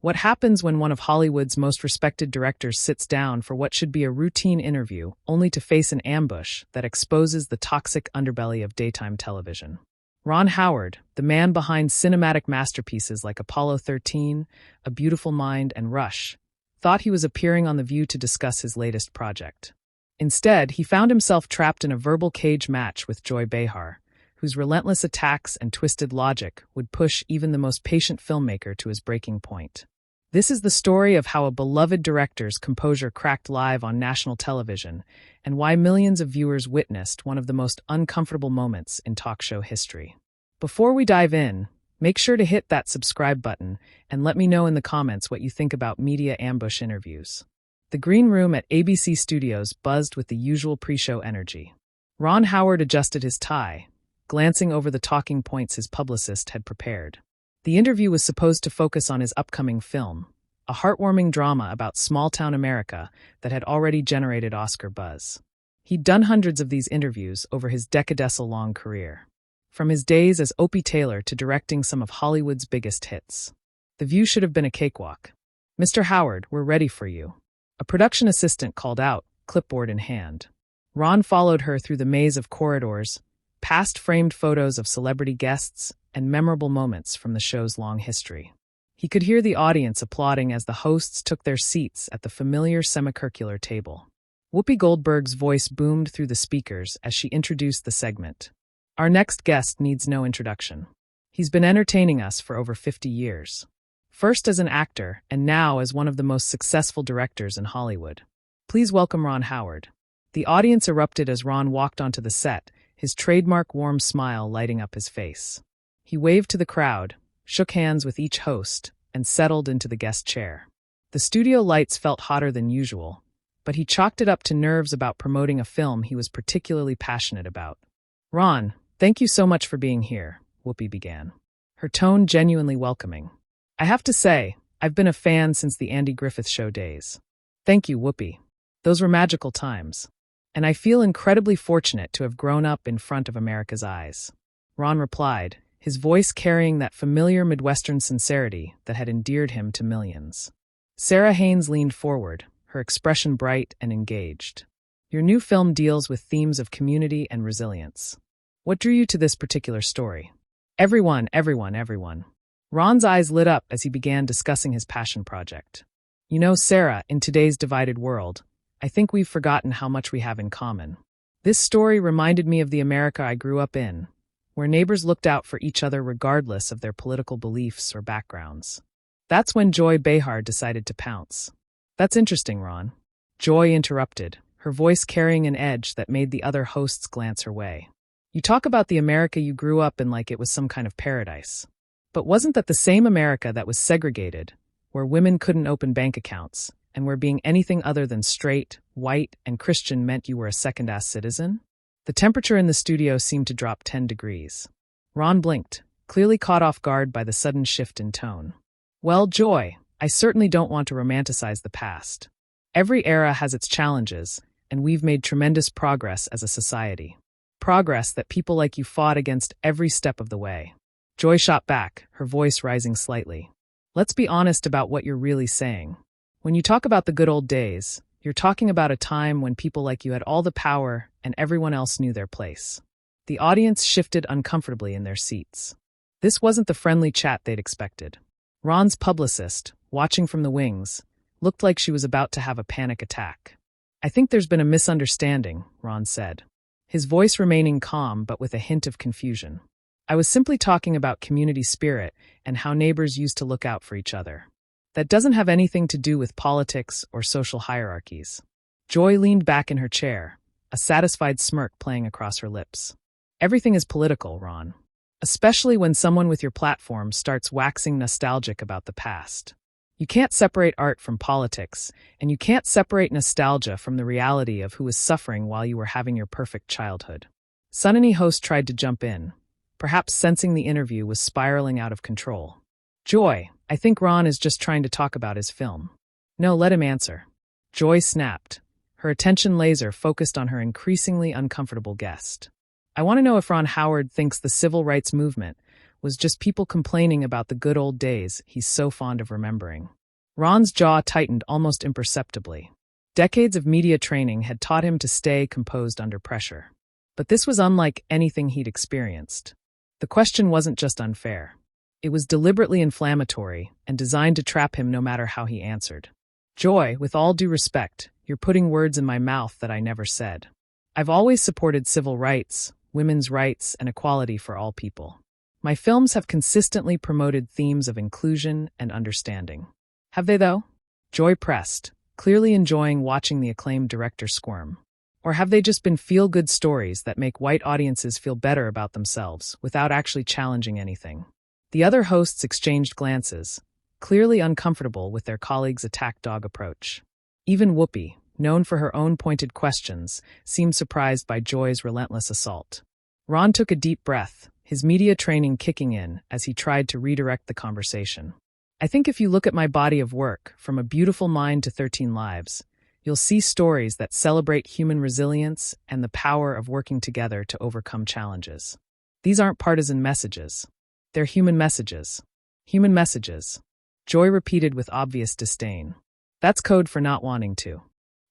What happens when one of Hollywood's most respected directors sits down for what should be a routine interview, only to face an ambush that exposes the toxic underbelly of daytime television? Ron Howard, the man behind cinematic masterpieces like Apollo 13, A Beautiful Mind, and Rush, thought he was appearing on The View to discuss his latest project. Instead, he found himself trapped in a verbal cage match with Joy Behar, whose relentless attacks and twisted logic would push even the most patient filmmaker to his breaking point. This is the story of how a beloved director's composure cracked live on national television, and why millions of viewers witnessed one of the most uncomfortable moments in talk show history. Before we dive in, make sure to hit that subscribe button and let me know in the comments what you think about media ambush interviews. The green room at ABC Studios buzzed with the usual pre-show energy. Ron Howard adjusted his tie, glancing over the talking points his publicist had prepared. The interview was supposed to focus on his upcoming film, a heartwarming drama about small-town America that had already generated Oscar buzz. He'd done hundreds of these interviews over his decadescent-long career, from his days as Opie Taylor to directing some of Hollywood's biggest hits. The View should have been a cakewalk. "Mr. Howard, we're ready for you," a production assistant called out, clipboard in hand. Ron followed her through the maze of corridors, past framed photos of celebrity guests, and memorable moments from the show's long history. He could hear the audience applauding as the hosts took their seats at the familiar semicircular table. Whoopi Goldberg's voice boomed through the speakers as she introduced the segment. "Our next guest needs no introduction. He's been entertaining us for over 50 years. First as an actor, and now as one of the most successful directors in Hollywood. Please welcome Ron Howard." The audience erupted as Ron walked onto the set, his trademark warm smile lighting up his face. He waved to the crowd, shook hands with each host, and settled into the guest chair. The studio lights felt hotter than usual, but he chalked it up to nerves about promoting a film he was particularly passionate about. "Ron, thank you so much for being here," Whoopi began, her tone genuinely welcoming. "I have to say, I've been a fan since the Andy Griffith Show days." "Thank you, Whoopi. Those were magical times. And I feel incredibly fortunate to have grown up in front of America's eyes," Ron replied, his voice carrying that familiar Midwestern sincerity that had endeared him to millions. Sarah Haynes leaned forward, her expression bright and engaged. "Your new film deals with themes of community and resilience. What drew you to this particular story?" Everyone. Ron's eyes lit up as he began discussing his passion project. "You know, Sarah, in today's divided world, I think we've forgotten how much we have in common. This story reminded me of the America I grew up in, where neighbors looked out for each other regardless of their political beliefs or backgrounds." That's when Joy Behar decided to pounce. "That's interesting, Ron." Joy interrupted, her voice carrying an edge that made the other hosts glance her way. "You talk about the America you grew up in like it was some kind of paradise. But wasn't that the same America that was segregated, where women couldn't open bank accounts, and where being anything other than straight, white, and Christian meant you were a second-class citizen?" The temperature in the studio seemed to drop 10 degrees. Ron blinked, clearly caught off guard by the sudden shift in tone. "Well, Joy, I certainly don't want to romanticize the past. Every era has its challenges, and we've made tremendous progress as a society. Progress that people like you fought against every step of the way." Joy shot back, her voice rising slightly. "Let's be honest about what you're really saying. When you talk about the good old days, you're talking about a time when people like you had all the power and everyone else knew their place." The audience shifted uncomfortably in their seats. This wasn't the friendly chat they'd expected. Ron's publicist, watching from the wings, looked like she was about to have a panic attack. "I think there's been a misunderstanding," Ron said, his voice remaining calm but with a hint of confusion. "I was simply talking about community spirit and how neighbors used to look out for each other. That doesn't have anything to do with politics or social hierarchies." Joy leaned back in her chair, a satisfied smirk playing across her lips. "Everything is political, Ron. Especially when someone with your platform starts waxing nostalgic about the past. You can't separate art from politics, and you can't separate nostalgia from the reality of who was suffering while you were having your perfect childhood." Sunny host tried to jump in, perhaps sensing the interview was spiraling out of control. "Joy, I think Ron is just trying to talk about his film." "No, let him answer." Joy snapped, her attention laser focused on her increasingly uncomfortable guest. "I want to know if Ron Howard thinks the civil rights movement was just people complaining about the good old days he's so fond of remembering. Ron's jaw tightened almost imperceptibly. Decades of media training had taught him to stay composed under pressure. But this was unlike anything he'd experienced. The question wasn't just unfair. It was deliberately inflammatory and designed to trap him no matter how he answered. Joy, with all due respect, you're putting words in my mouth that I never said. I've always supported civil rights, women's rights, and equality for all people. My films have consistently promoted themes of inclusion and understanding. Have they, though? Joy pressed, clearly enjoying watching the acclaimed director squirm. Or have they just been feel-good stories that make white audiences feel better about themselves without actually challenging anything? The other hosts exchanged glances, clearly uncomfortable with their colleagues' attack dog approach. Even Whoopi, known for her own pointed questions, seemed surprised by Joy's relentless assault. Ron took a deep breath, his media training kicking in as he tried to redirect the conversation. I think if you look at my body of work, from A Beautiful Mind to 13 Lives, you'll see stories that celebrate human resilience and the power of working together to overcome challenges. These aren't partisan messages. They're human messages. Human messages. Joy repeated with obvious disdain. That's code for not wanting to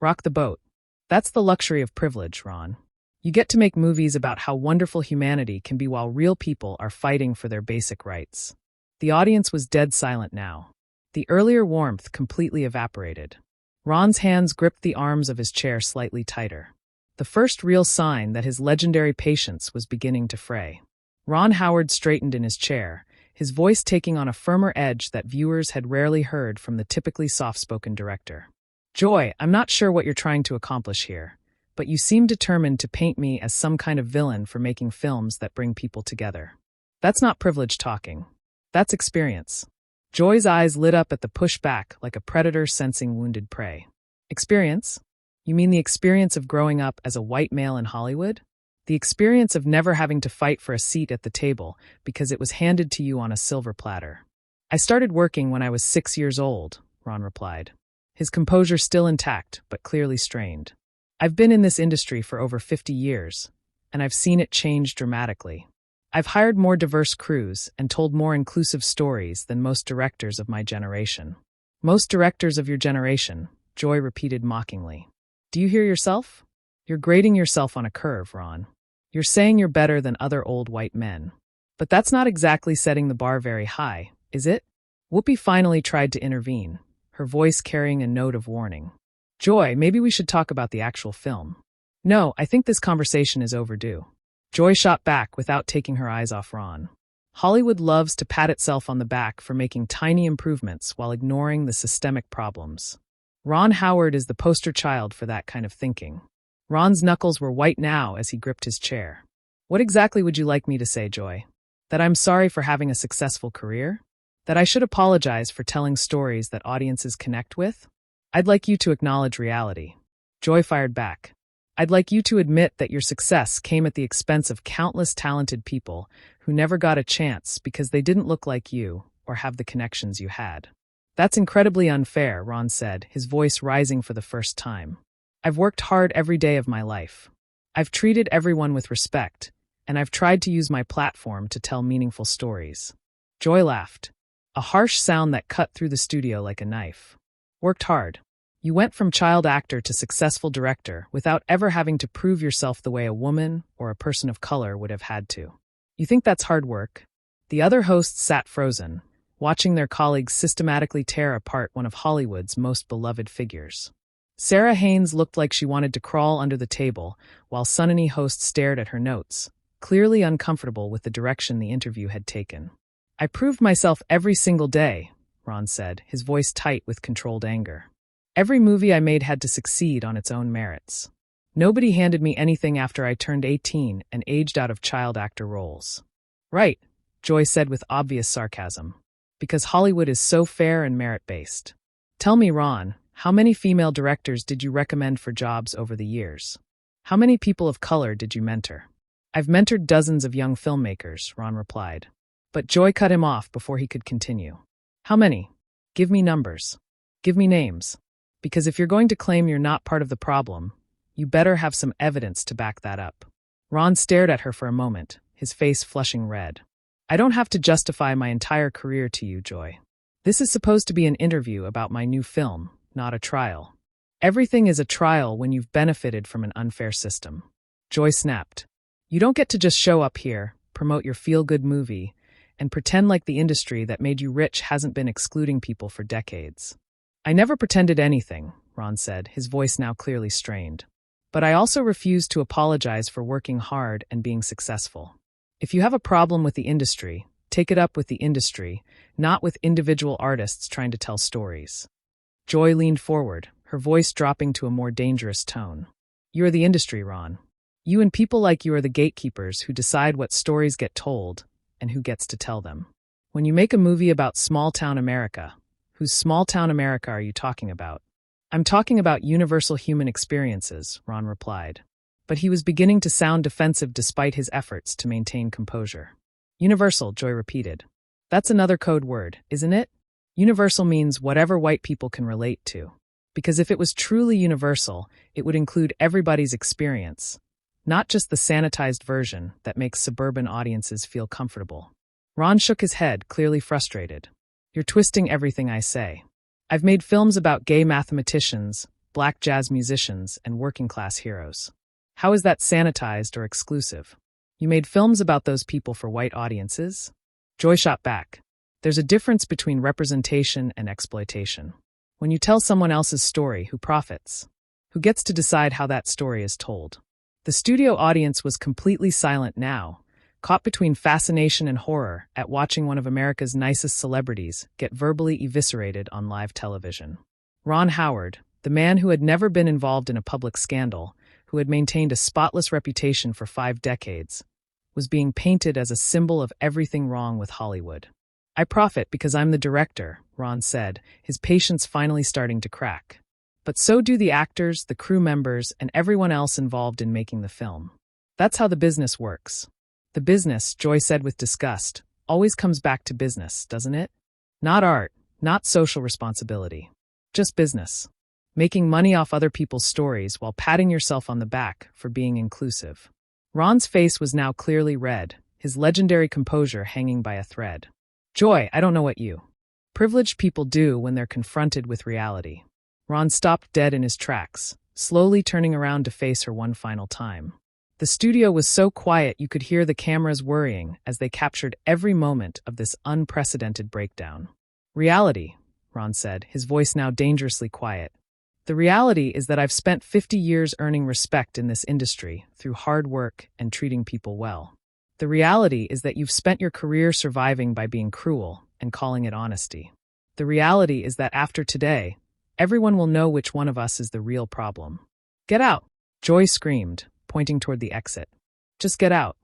rock the boat. That's the luxury of privilege, Ron. You get to make movies about how wonderful humanity can be while real people are fighting for their basic rights. The audience was dead silent now. The earlier warmth completely evaporated. Ron's hands gripped the arms of his chair slightly tighter. The first real sign that his legendary patience was beginning to fray. Ron Howard straightened in his chair, his voice taking on a firmer edge that viewers had rarely heard from the typically soft-spoken director. Joy, I'm not sure what you're trying to accomplish here, but you seem determined to paint me as some kind of villain for making films that bring people together. That's not privilege talking. That's experience. Joy's eyes lit up at the pushback like a predator sensing wounded prey. Experience? You mean the experience of growing up as a white male in Hollywood? The experience of never having to fight for a seat at the table because it was handed to you on a silver platter. I started working when I was 6 years old, Ron replied, his composure still intact but clearly strained. I've been in this industry for over 50 years, and I've seen it change dramatically. I've hired more diverse crews and told more inclusive stories than most directors of my generation. Most directors of your generation, Joy repeated mockingly. Do you hear yourself? You're grading yourself on a curve, Ron. You're saying you're better than other old white men. But that's not exactly setting the bar very high, is it? Whoopi finally tried to intervene, her voice carrying a note of warning. Joy, maybe we should talk about the actual film. No, I think this conversation is overdue. Joy shot back without taking her eyes off Ron. Hollywood loves to pat itself on the back for making tiny improvements while ignoring the systemic problems. Ron Howard is the poster child for that kind of thinking. Ron's knuckles were white now as he gripped his chair. What exactly would you like me to say, Joy? That I'm sorry for having a successful career? That I should apologize for telling stories that audiences connect with? I'd like you to acknowledge reality. Joy fired back. I'd like you to admit that your success came at the expense of countless talented people who never got a chance because they didn't look like you or have the connections you had. That's incredibly unfair, Ron said, his voice rising for the first time. I've worked hard every day of my life. I've treated everyone with respect, and I've tried to use my platform to tell meaningful stories. Joy laughed, a harsh sound that cut through the studio like a knife. Worked hard. You went from child actor to successful director without ever having to prove yourself the way a woman or a person of color would have had to. You think that's hard work? The other hosts sat frozen, watching their colleagues systematically tear apart one of Hollywood's most beloved figures. Sarah Haynes looked like she wanted to crawl under the table, while Sunny host stared at her notes, clearly uncomfortable with the direction the interview had taken. I proved myself every single day, Ron said, his voice tight with controlled anger. Every movie I made had to succeed on its own merits. Nobody handed me anything after I turned 18 and aged out of child actor roles. Right, Joy said with obvious sarcasm. Because Hollywood is so fair and merit-based. Tell me, Ron, how many female directors did you recommend for jobs over the years? How many people of color did you mentor? I've mentored dozens of young filmmakers, Ron replied. But Joy cut him off before he could continue. How many? Give me numbers. Give me names. Because if you're going to claim you're not part of the problem, you better have some evidence to back that up. Ron stared at her for a moment, his face flushing red. I don't have to justify my entire career to you, Joy. This is supposed to be an interview about my new film, not a trial. Everything is a trial when you've benefited from an unfair system. Joy snapped. You don't get to just show up here, promote your feel-good movie, and pretend like the industry that made you rich hasn't been excluding people for decades. I never pretended anything, Ron said, his voice now clearly strained. But I also refuse to apologize for working hard and being successful. If you have a problem with the industry, take it up with the industry, not with individual artists trying to tell stories. Joy leaned forward, her voice dropping to a more dangerous tone. You are the industry, Ron. You and people like you are the gatekeepers who decide what stories get told and who gets to tell them. When you make a movie about small-town America, whose small-town America are you talking about? I'm talking about universal human experiences, Ron replied. But he was beginning to sound defensive despite his efforts to maintain composure. Universal, Joy repeated. That's another code word, isn't it? Universal means whatever white people can relate to. Because if it was truly universal, it would include everybody's experience, not just the sanitized version that makes suburban audiences feel comfortable. Ron shook his head, clearly frustrated. You're twisting everything I say. I've made films about gay mathematicians, black jazz musicians, and working-class heroes. How is that sanitized or exclusive? You made films about those people for white audiences? Joy shot back. There's a difference between representation and exploitation. When you tell someone else's story, who profits? Who gets to decide how that story is told? The studio audience was completely silent now, caught between fascination and horror at watching one of America's nicest celebrities get verbally eviscerated on live television. Ron Howard, the man who had never been involved in a public scandal, who had maintained a spotless reputation for 5 decades, was being painted as a symbol of everything wrong with Hollywood. I profit because I'm the director, Ron said, his patience finally starting to crack. But so do the actors, the crew members, and everyone else involved in making the film. That's how the business works. The business, Joy said with disgust, always comes back to business, doesn't it? Not art, not social responsibility. Just business. Making money off other people's stories while patting yourself on the back for being inclusive. Ron's face was now clearly red, his legendary composure hanging by a thread. Joy, I don't know what you privileged people do when they're confronted with reality. Ron stopped dead in his tracks, slowly turning around to face her one final time. The studio was so quiet you could hear the cameras worrying as they captured every moment of this unprecedented breakdown. Reality, Ron said, his voice now dangerously quiet. The reality is that I've spent 50 years earning respect in this industry through hard work and treating people well. The reality is that you've spent your career surviving by being cruel and calling it honesty. The reality is that after today, everyone will know which one of us is the real problem. Get out, Joy screamed, pointing toward the exit. Just get out.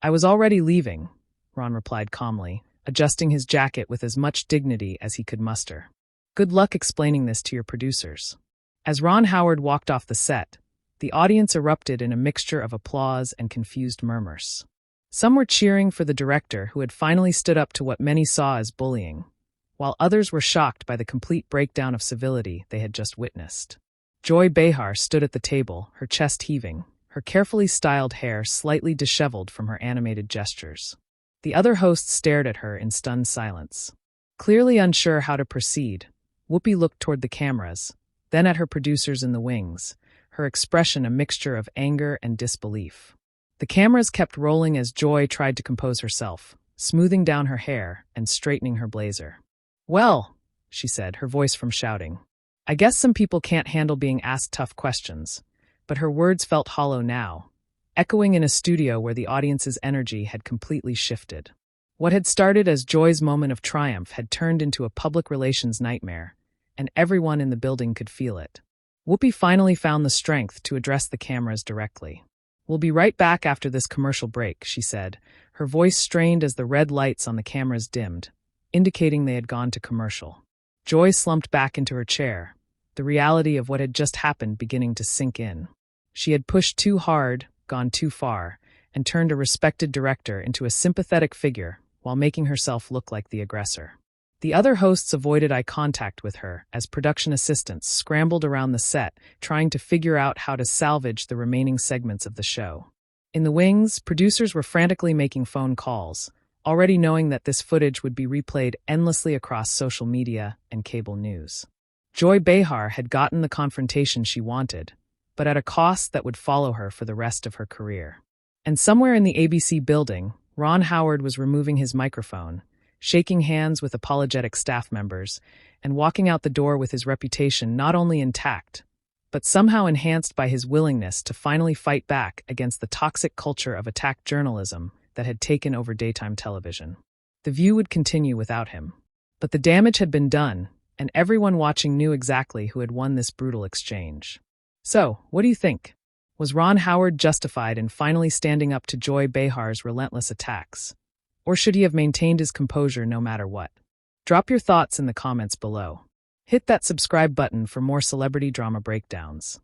I was already leaving, Ron replied calmly, adjusting his jacket with as much dignity as he could muster. Good luck explaining this to your producers. As Ron Howard walked off the set, the audience erupted in a mixture of applause and confused murmurs. Some were cheering for the director who had finally stood up to what many saw as bullying, while others were shocked by the complete breakdown of civility they had just witnessed. Joy Behar stood at the table, her chest heaving, her carefully styled hair slightly disheveled from her animated gestures. The other hosts stared at her in stunned silence. Clearly unsure how to proceed, Whoopi looked toward the cameras, then at her producers in the wings, her expression a mixture of anger and disbelief. The cameras kept rolling as Joy tried to compose herself, smoothing down her hair and straightening her blazer. Well, she said, her voice from shouting. I guess some people can't handle being asked tough questions, but her words felt hollow now, echoing in a studio where the audience's energy had completely shifted. What had started as Joy's moment of triumph had turned into a public relations nightmare, and everyone in the building could feel it. Whoopi finally found the strength to address the cameras directly. We'll be right back after this commercial break, she said, her voice strained as the red lights on the cameras dimmed, indicating they had gone to commercial. Joy slumped back into her chair, the reality of what had just happened beginning to sink in. She had pushed too hard, gone too far, and turned a respected director into a sympathetic figure while making herself look like the aggressor. The other hosts avoided eye contact with her as production assistants scrambled around the set, trying to figure out how to salvage the remaining segments of the show. In the wings, producers were frantically making phone calls, already knowing that this footage would be replayed endlessly across social media and cable news. Joy Behar had gotten the confrontation she wanted, but at a cost that would follow her for the rest of her career. And somewhere in the ABC building, Ron Howard was removing his microphone, shaking hands with apologetic staff members, and walking out the door with his reputation not only intact, but somehow enhanced by his willingness to finally fight back against the toxic culture of attack journalism that had taken over daytime television. The View would continue without him. But the damage had been done, and everyone watching knew exactly who had won this brutal exchange. So, what do you think? Was Ron Howard justified in finally standing up to Joy Behar's relentless attacks? Or should he have maintained his composure no matter what? Drop your thoughts in the comments below. Hit that subscribe button for more celebrity drama breakdowns.